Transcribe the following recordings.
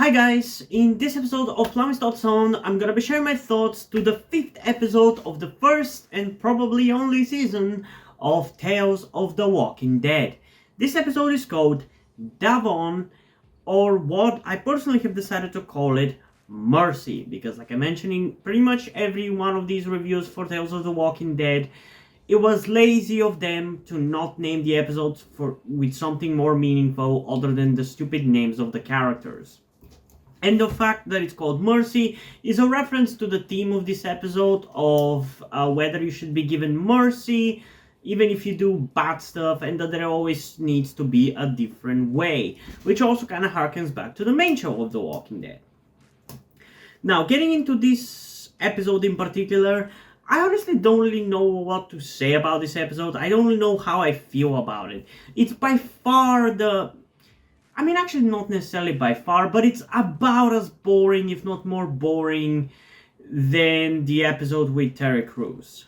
Hi guys, in this episode of Zone, I'm gonna be sharing my thoughts to the 5th episode of the first and probably only season of Tales of the Walking Dead. This episode is called Davon, or what I personally have decided to call it, Mercy, because like I mentioned in pretty much every one of these reviews for Tales of the Walking Dead, it was lazy of them to not name the episodes with something more meaningful other than the stupid names of the characters. And the fact that it's called Mercy is a reference to the theme of this episode of whether you should be given mercy even if you do bad stuff, and that there always needs to be a different way, which also kind of harkens back to the main show of The Walking Dead. Now, getting into this episode in particular, I honestly don't really know what to say about this episode. I don't really know how I feel about it. It's by far actually not necessarily by far, but it's about as boring, if not more boring, than the episode with Terry Crews.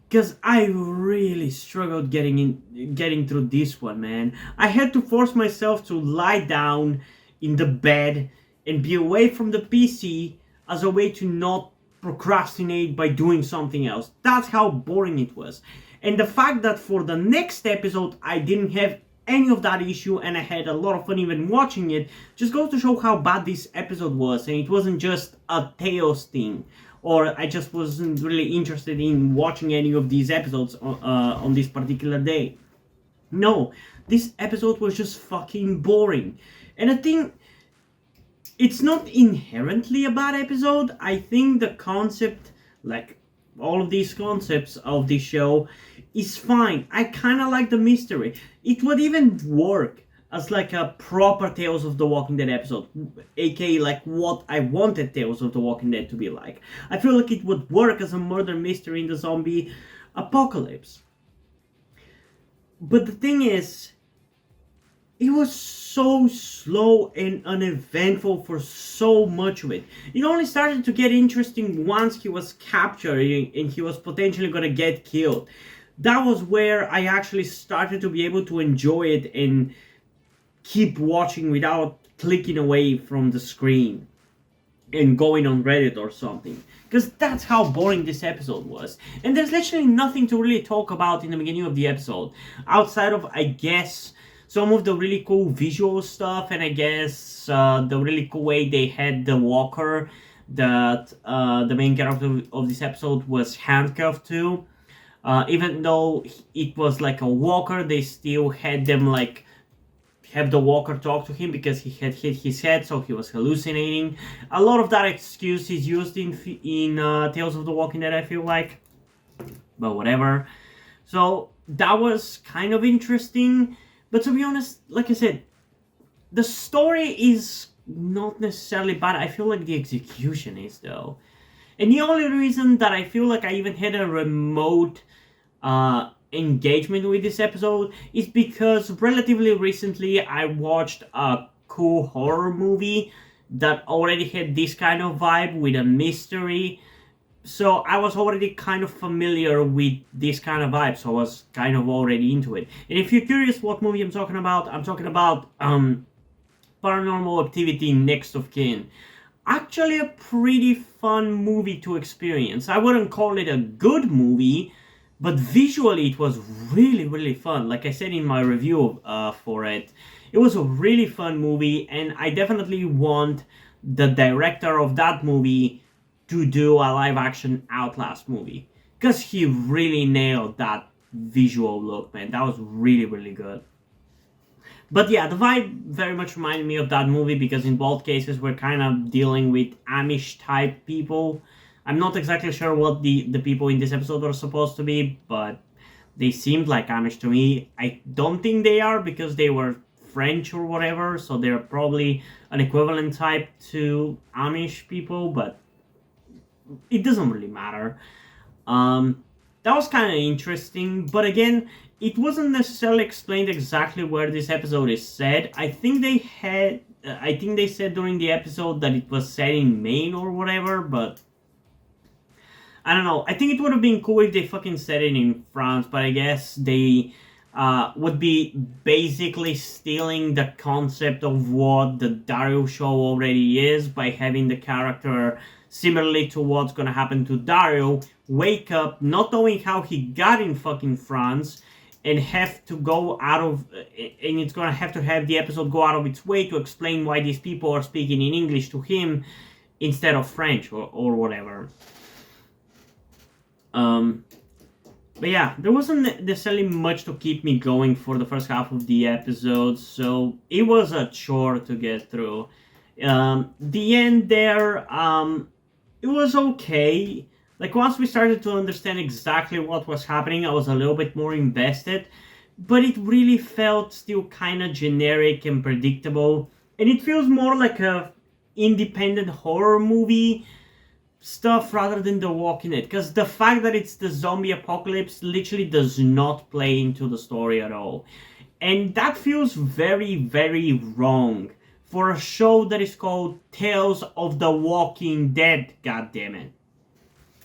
Because I really struggled getting through this one, man. I had to force myself to lie down in the bed and be away from the PC as a way to not procrastinate by doing something else. That's how boring it was. And the fact that for the next episode I didn't have any of that issue and I had a lot of fun even watching it just goes to show how bad this episode was, and it wasn't just a Tales thing, or I just wasn't really interested in watching any of these episodes on this particular day. No, this episode was just fucking boring. And I think it's not inherently a bad episode. I think the concept, like all of these concepts of this show, is fine. I kind of like the mystery. It would even work as like a proper Tales of the Walking Dead episode, aka like what I wanted Tales of the Walking Dead to be like. I feel like it would work as a murder mystery in the zombie apocalypse. But the thing is, it was so slow and uneventful for so much of it. It only started to get interesting once he was captured and he was potentially gonna get killed. That was where I actually started to be able to enjoy it and keep watching without clicking away from the screen and going on Reddit or something. Because that's how boring this episode was. And there's literally nothing to really talk about in the beginning of the episode. Outside of, I guess, some of the really cool visual stuff, and I guess the really cool way they had the walker that the main character of this episode was handcuffed to. Even though it was like a walker, they still had them like have the walker talk to him because he had hit his head, so he was hallucinating. A lot of that excuse is used in Tales of the Walking Dead, I feel like, but whatever. So that was kind of interesting, but to be honest, like I said, the story is not necessarily bad. I feel like the execution is, though. And the only reason that I feel like I even had a remote engagement with this episode is because relatively recently I watched a cool horror movie that already had this kind of vibe with a mystery. So I was already kind of familiar with this kind of vibe, so I was kind of already into it. And if you're curious what movie I'm talking about Paranormal Activity Next of Kin. Actually a pretty fun movie to experience. I wouldn't call it a good movie, but visually it was really, really fun. Like I said in my review for it, it was a really fun movie, and I definitely want the director of that movie to do a live action Outlast movie, because he really nailed that visual look, man. That was really, really good. But yeah, the vibe very much reminded me of that movie because in both cases we're kind of dealing with Amish type people. I'm not exactly sure what the people in this episode are supposed to be, but they seemed like Amish to me. I don't think they are because they were French or whatever, so they're probably an equivalent type to Amish people, but it doesn't really matter. That was kind of interesting, but again, it wasn't necessarily explained exactly where this episode is set. I think they said during the episode that it was set in Maine or whatever, but I don't know. I think it would have been cool if they fucking said it in France, but I guess they would be basically stealing the concept of what the Dario show already is by having the character, similarly to what's gonna happen to Dario, wake up not knowing how he got in fucking France and have to go out of, and it's gonna have to have the episode go out of its way to explain why these people are speaking in English to him instead of French or whatever. But yeah, there wasn't necessarily much to keep me going for the first half of the episode, so it was a chore to get through. The end there, it was okay. Like, once we started to understand exactly what was happening, I was a little bit more invested, but it really felt still kind of generic and predictable, and it feels more like a independent horror movie stuff rather than The Walking Dead, because the fact that it's the zombie apocalypse literally does not play into the story at all, and that feels very, very wrong for a show that is called Tales of the Walking Dead. God damn it!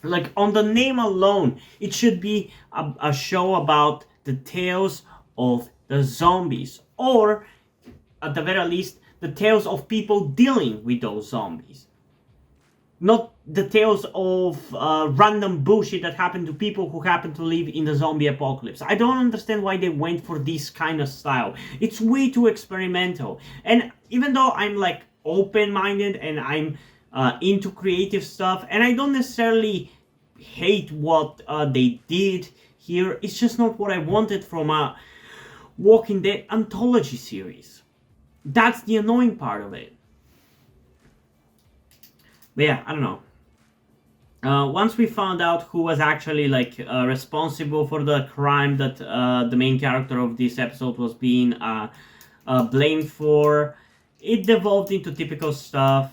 Like, on the name alone, it should be a show about the tales of the zombies, or at the very least, the tales of people dealing with those zombies, not the tales of random bullshit that happened to people who happen to live in the zombie apocalypse. I don't understand why they went for this kind of style. It's way too experimental. And even though I'm like open-minded and I'm into creative stuff, and I don't necessarily hate what they did here, it's just not what I wanted from a Walking Dead anthology series. That's the annoying part of it. But yeah, I don't know. Once we found out who was actually like responsible for the crime that the main character of this episode was being blamed for, it devolved into typical stuff.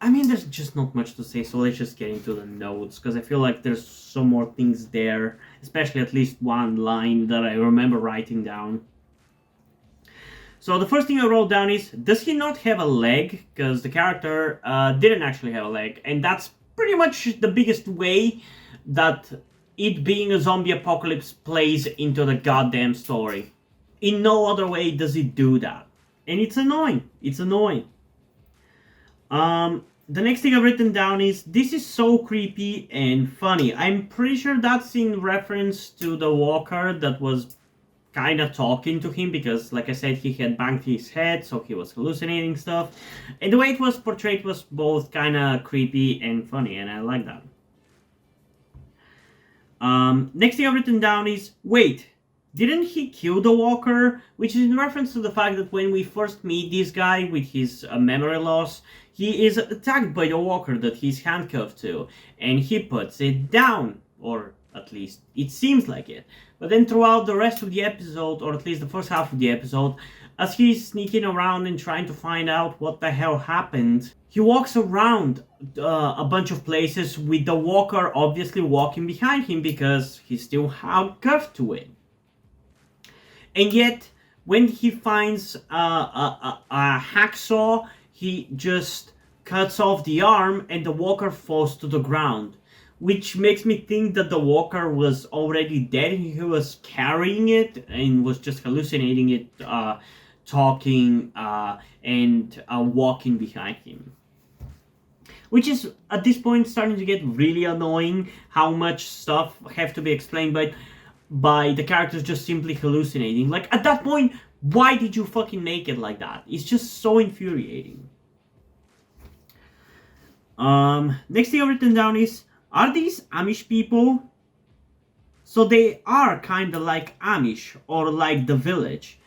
I mean, there's just not much to say, so let's just get into the notes, because I feel like there's some more things there, especially at least one line that I remember writing down. So the first thing I wrote down is, does he not have a leg? Because the character didn't actually have a leg, and that's pretty much the biggest way that it being a zombie apocalypse plays into the goddamn story. In no other way does it do that. And it's annoying. It's annoying. The next thing I've written down is, this is so creepy and funny. I'm pretty sure that's in reference to the walker that was kind of talking to him, because like I said, he had banged his head, so he was hallucinating stuff, and the way it was portrayed was both kind of creepy and funny, and I like that. Next thing I've written down is, wait, didn't he kill the walker? Which is in reference to the fact that when we first meet this guy with his memory loss, he is attacked by the walker that he's handcuffed to, and he puts it down, or at least it seems like it. But then throughout the rest of the episode, or at least the first half of the episode, as he's sneaking around and trying to find out what the hell happened, he walks around a bunch of places with the walker obviously walking behind him because he's still handcuffed to it. And yet, when he finds a hacksaw, he just cuts off the arm and the walker falls to the ground. Which makes me think that the walker was already dead. He was carrying it and was just hallucinating it, talking and walking behind him. Which is, at this point, starting to get really annoying, how much stuff have to be explained by the characters just simply hallucinating. Like, at that point, why did you fucking make it like that? It's just so infuriating. Next thing I've written down is, are these Amish people? So they are kind of like Amish, or like The Village,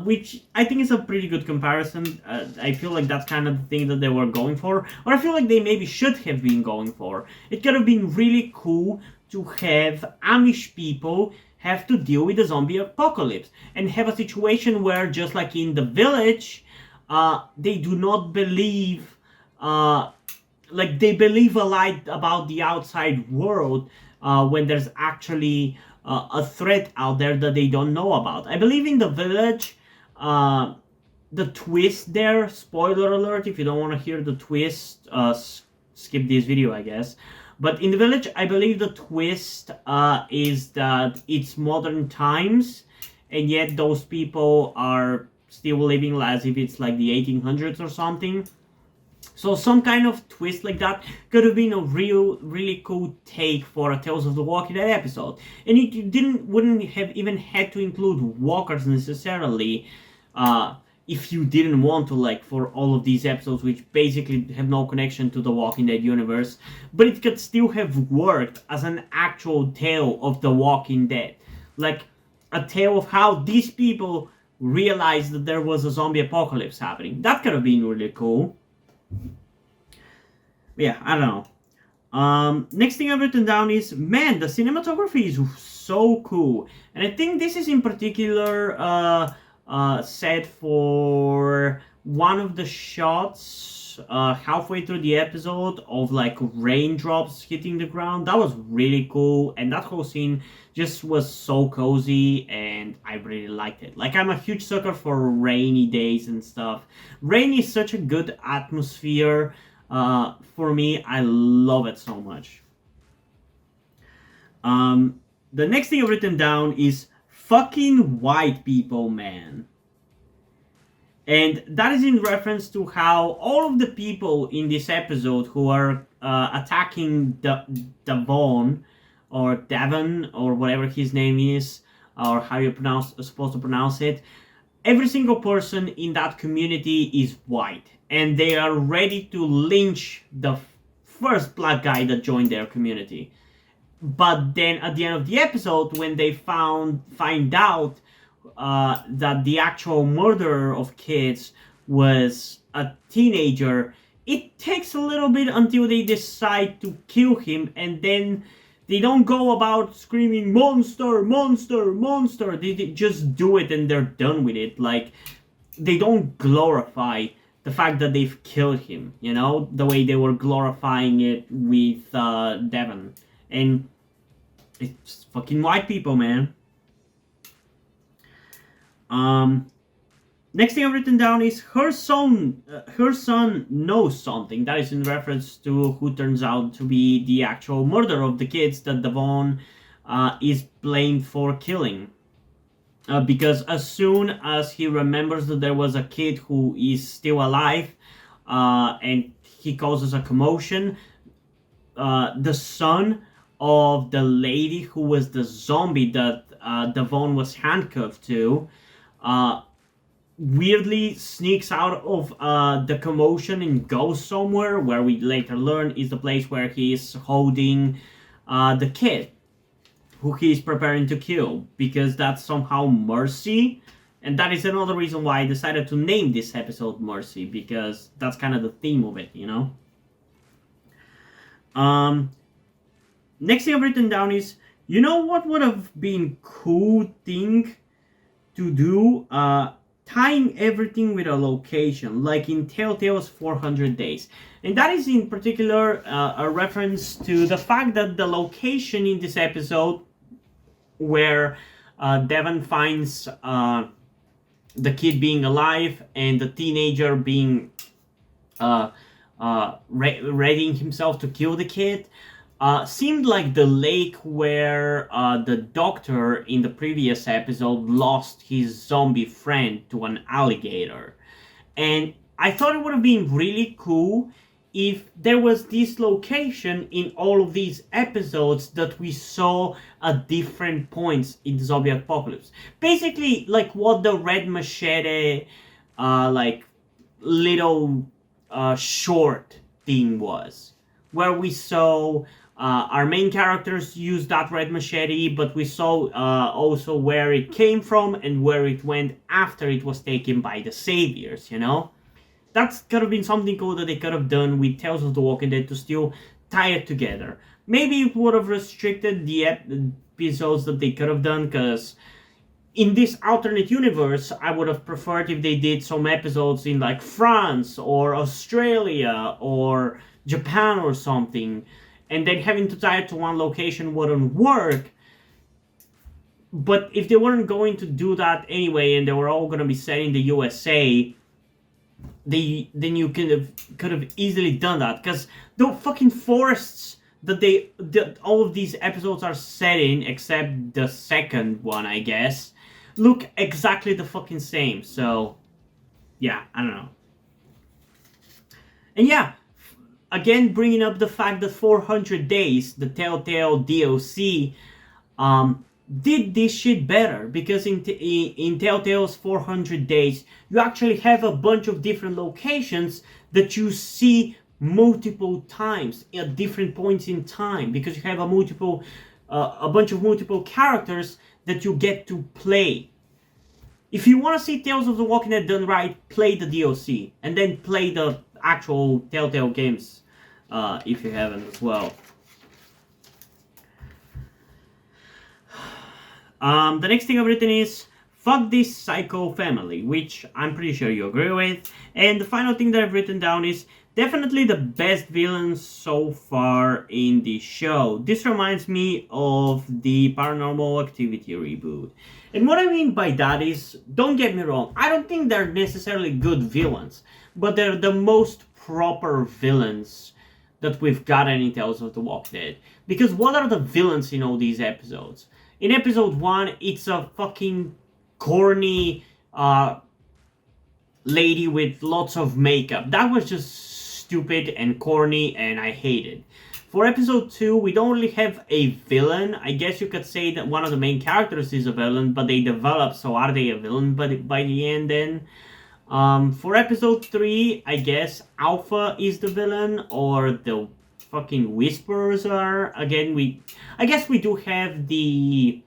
which I think is a pretty good comparison. I feel like that's kind of the thing that they were going for, or I feel like they maybe should have been going for. It could have been really cool to have Amish people have to deal with the zombie apocalypse, and have a situation where, just like in The Village, they do not believe... like, they believe a lie about the outside world when there's actually a threat out there that they don't know about. I believe in The Village, the twist there, spoiler alert, if you don't want to hear the twist, skip this video, I guess. But in the village, I believe the twist is that it's modern times, and yet those people are still living as if it's like the 1800s or something. So some kind of twist like that could have been a really cool take for a Tales of the Walking Dead episode, and it wouldn't have even had to include walkers necessarily, if you didn't want to, like for all of these episodes, which basically have no connection to the Walking Dead universe, but it could still have worked as an actual tale of the Walking Dead, like a tale of how these people realized that there was a zombie apocalypse happening. That could have been really cool. Yeah, I don't know. Next thing I've written down is, man, the cinematography is so cool, and I think this is in particular set for one of the shots halfway through the episode of like raindrops hitting the ground. That was really cool, and that whole scene just was so cozy, and I really liked it. Like, I'm a huge sucker for rainy days and stuff. Rain is such a good atmosphere. For me, I love it so much. The next thing I've written down is fucking white people, man. And that is in reference to how all of the people in this episode who are attacking Davon, or Davon, or whatever his name is, or how you're supposed to pronounce it, every single person in that community is white, and they are ready to lynch the first black guy that joined their community. But then at the end of the episode, when they find out that the actual murderer of kids was a teenager, it takes a little bit until they decide to kill him, and then they don't go about screaming monster, monster, monster. They just do it and they're done with it. Like, they don't glorify the fact that they've killed him, you know, the way they were glorifying it with Davon. And it's fucking white people, man. Next thing I've written down is her son knows something. That is in reference to who turns out to be the actual murderer of the kids that Davon is blamed for killing. Because as soon as he remembers that there was a kid who is still alive, and he causes a commotion, the son of the lady who was the zombie that Davon was handcuffed to, weirdly sneaks out of the commotion and goes somewhere where we later learn is the place where he is holding the kid who he is preparing to kill, because that's somehow Mercy. And that is another reason why I decided to name this episode Mercy, because that's kind of the theme of it, you know? Next thing I've written down is, you know what would have been cool thing to do? Tying everything with a location, like in Telltale's 400 Days. And that is in particular a reference to the fact that the location in this episode where Davon finds the kid being alive and the teenager being readying himself to kill the kid, seemed like the lake where the doctor in the previous episode lost his zombie friend to an alligator. And I thought it would have been really cool if there was this location in all of these episodes that we saw at different points in the zombie apocalypse. Basically, like what the Red Machete, like little short thing was, where we saw our main characters use that red machete, but we saw also where it came from and where it went after it was taken by the Saviors, you know? That could have been something cool that they could have done with Tales of the Walking Dead to still tie it together. Maybe it would have restricted the episodes that they could have done, because in this alternate universe, I would have preferred if they did some episodes in like France or Australia or Japan or something, and then having to tie it to one location wouldn't work. But if they weren't going to do that anyway, and they were all going to be set in the USA, then you could have easily done that, because the fucking forests that all of these episodes are set in, except the second one, I guess, look exactly the fucking same. So, yeah, I don't know. And yeah, again, bringing up the fact that 400 Days, the Telltale DLC, did this shit better, because in Telltale's 400 Days, you actually have a bunch of different locations that you see multiple times at different points in time, because you have a bunch of multiple characters that you get to play. If you want to see Tales of the Walking Dead done right, play the DLC and then play the actual Telltale games if you haven't as well. The next thing I've written is fuck this psycho family, which I'm pretty sure you agree with. And the final thing that I've written down is definitely the best villain so far in the show. This reminds me of the Paranormal Activity reboot. And what I mean by that is, don't get me wrong, I don't think they're necessarily good villains, but they're the most proper villains that we've gotten in Tales of the Walking Dead. Because what are the villains in all these episodes? In episode 1, it's a fucking corny lady with lots of makeup. That was just stupid and corny, and I hate it. For episode 2, we don't really have a villain. I guess you could say that one of the main characters is a villain, but they develop, so are they a villain by the end then? For episode 3, I guess Alpha is the villain, or the fucking Whisperers are. Again, I guess we do have the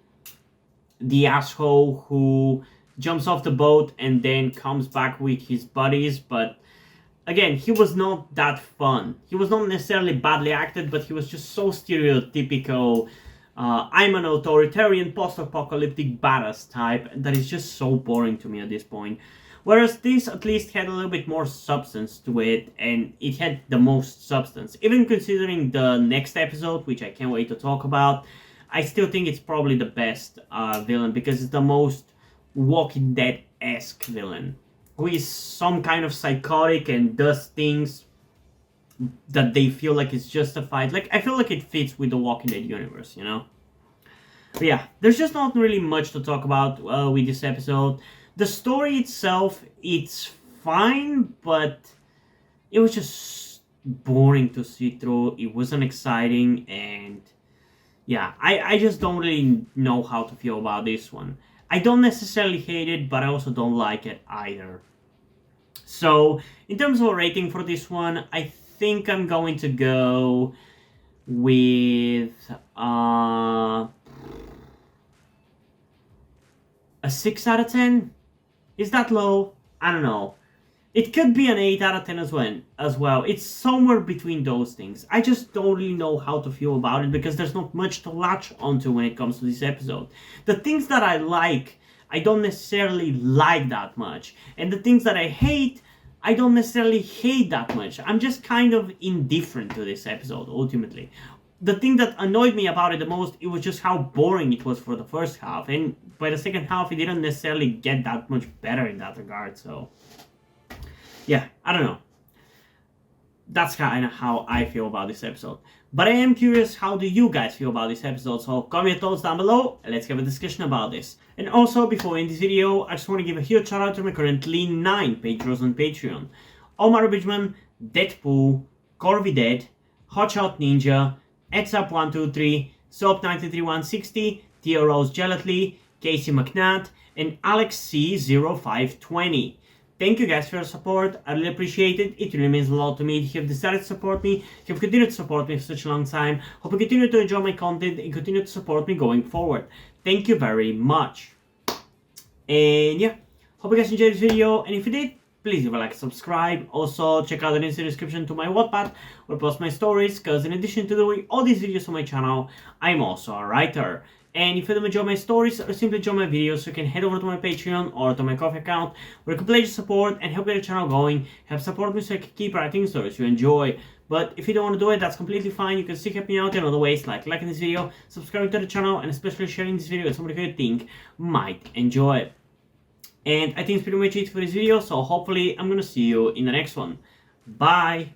asshole who jumps off the boat and then comes back with his buddies, but again, he was not that fun. He was not necessarily badly acted, but he was just so stereotypical. I'm an authoritarian post-apocalyptic badass type that is just so boring to me at this point. Whereas this at least had a little bit more substance to it, and it had the most substance. Even considering the next episode, which I can't wait to talk about, I still think it's probably the best villain, because it's the most Walking Dead-esque villain, who is some kind of psychotic and does things that they feel like it's justified. Like, I feel like it fits with the Walking Dead universe, you know? But yeah, there's just not really much to talk about with this episode. The story itself, it's fine, but it was just boring to see through. It wasn't exciting, and yeah, I just don't really know how to feel about this one. I don't necessarily hate it, but I also don't like it either. So, in terms of a rating for this one, I think I'm going to go with a 6 out of 10. Is that low? I don't know. It could be an 8 out of 10 as well. It's somewhere between those things. I just don't really know how to feel about it, because there's not much to latch onto when it comes to this episode. The things that I like, I don't necessarily like that much. And the things that I hate, I don't necessarily hate that much. I'm just kind of indifferent to this episode, ultimately. The thing that annoyed me about it the most, it was just how boring it was for the first half. And by the second half, it didn't necessarily get that much better in that regard, so yeah, I don't know. That's kind of how I feel about this episode. But I am curious, how do you guys feel about this episode? So comment your thoughts down below and let's have a discussion about this. And also, before we end this video, I just want to give a huge shout out to my currently 9 patrons on Patreon. Omar Bridgman, Deadpool, Corby Dead, Hotshot Ninja, Edzap123, Soap93160, Theo Rose Gelatly, Casey McNatt, and Alex C0520. Thank you guys for your support. I really appreciate it. It really means a lot to me. If you have decided to support me, if you've continued to support me for such a long time, hope you continue to enjoy my content and continue to support me going forward. Thank you very much. And yeah, hope you guys enjoyed this video, and if you did, please leave a like, subscribe. Also, check out the link in the description to my Wattpad, where I post my stories, because in addition to doing all these videos on my channel, I'm also a writer. And if you don't enjoy my stories or simply enjoy my videos, you can head over to my Patreon or to my Ko-fi account, where you can pledge support and help get the channel going, help support me so I can keep writing stories you enjoy. But if you don't want to do it, that's completely fine. You can still help me out in other ways, like liking this video, subscribing to the channel, and especially sharing this video with somebody who you think might enjoy it. And I think it's pretty much it for this video, so hopefully I'm gonna see you in the next one. Bye!